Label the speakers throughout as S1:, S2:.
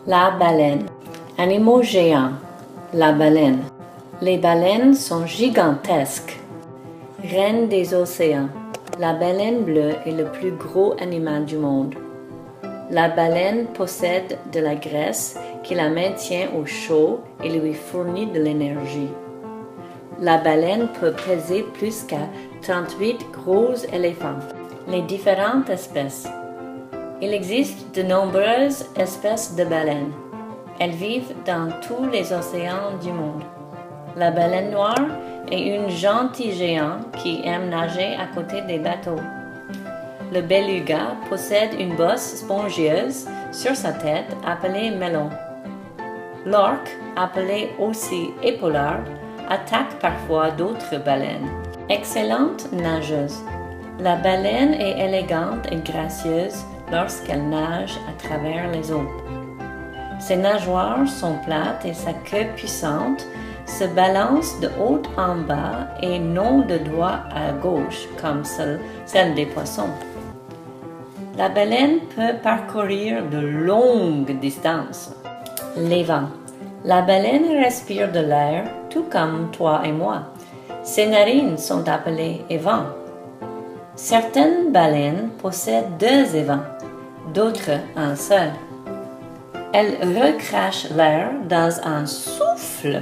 S1: La baleine. Animaux géants. La baleine. Les baleines sont gigantesques. Reine des océans. La baleine bleue est le plus gros animal du monde. La baleine possède de la graisse qui la maintient au chaud et lui fournit de l'énergie. La baleine peut peser plus qu'à 38 gros éléphants. Les différentes espèces. Il existe de nombreuses espèces de baleines. Elles vivent dans tous les océans du monde. La baleine noire est une gentille géante qui aime nager à côté des bateaux. Le beluga possède une bosse spongieuse sur sa tête appelée melon. L'orque, appelé aussi épaulard, attaque parfois d'autres baleines. Excellente nageuse. La baleine est élégante et gracieuse lorsqu'elle nage à travers les eaux. Ses nageoires sont plates et sa queue puissante se balance de haut en bas et non de droite à gauche comme celle des poissons. La baleine peut parcourir de longues distances. Les vents. La baleine respire de l'air tout comme toi et moi. Ses narines sont appelées évents. Certaines baleines possèdent 2 évents, d'autres un seul. Elle recrache l'air dans un souffle,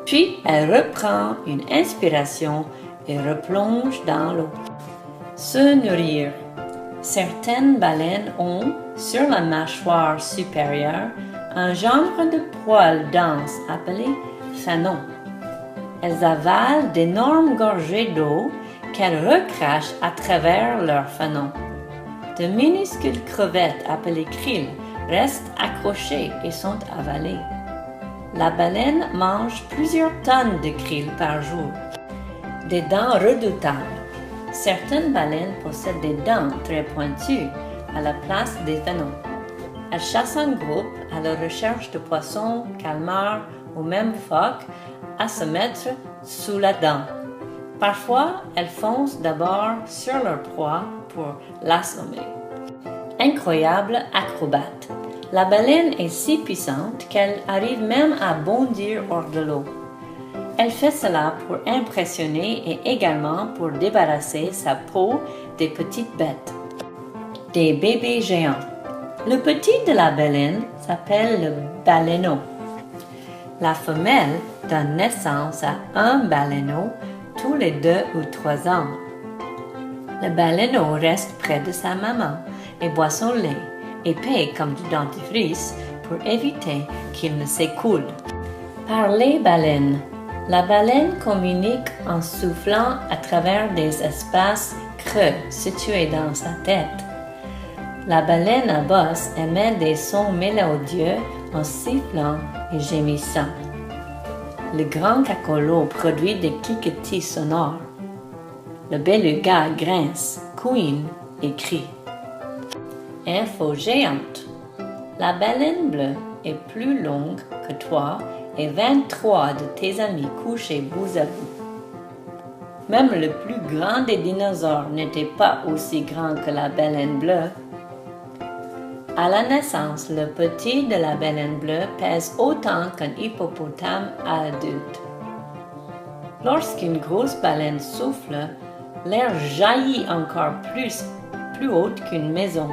S1: puis elle reprend une inspiration et replonge dans l'eau. Se nourrir. Certaines baleines ont, sur la mâchoire supérieure, un genre de poil dense appelé fanon. Elles avalent d'énormes gorgées d'eau qu'elles recrachent à travers leur fanon. De minuscules crevettes appelées krill restent accrochées et sont avalées. La baleine mange plusieurs tonnes de krill par jour. Des dents redoutables. Certaines baleines possèdent des dents très pointues à la place des fanons. Elles chassent en groupe à la recherche de poissons, calmars ou même phoques à se mettre sous la dent. Parfois, elles foncent d'abord sur leur proie pour l'assommer. Incroyable acrobate. La baleine est si puissante qu'elle arrive même à bondir hors de l'eau. Elle fait cela pour impressionner et également pour débarrasser sa peau des petites bêtes. Des bébés géants. Le petit de la baleine s'appelle le baleineau. La femelle donne naissance à un baleineau tous les 2 ou 3 ans. Le baleineau reste près de sa maman et boit son lait et paie comme du dentifrice pour éviter qu'il ne s'écoule. Par les baleines. La baleine communique en soufflant à travers des espaces creux situés dans sa tête. La baleine à bosse émet des sons mélodieux en sifflant et gémissant. Le grand cacolo produit des cliquetis sonores. Le beluga grince, couine et crie. Info géante. La baleine bleue est plus longue que toi et 23 de tes amis couchés bout à bout. Même le plus grand des dinosaures n'était pas aussi grand que la baleine bleue. À la naissance, le petit de la baleine bleue pèse autant qu'un hippopotame adulte. Lorsqu'une grosse baleine souffle, l'air jaillit encore plus haut qu'une maison.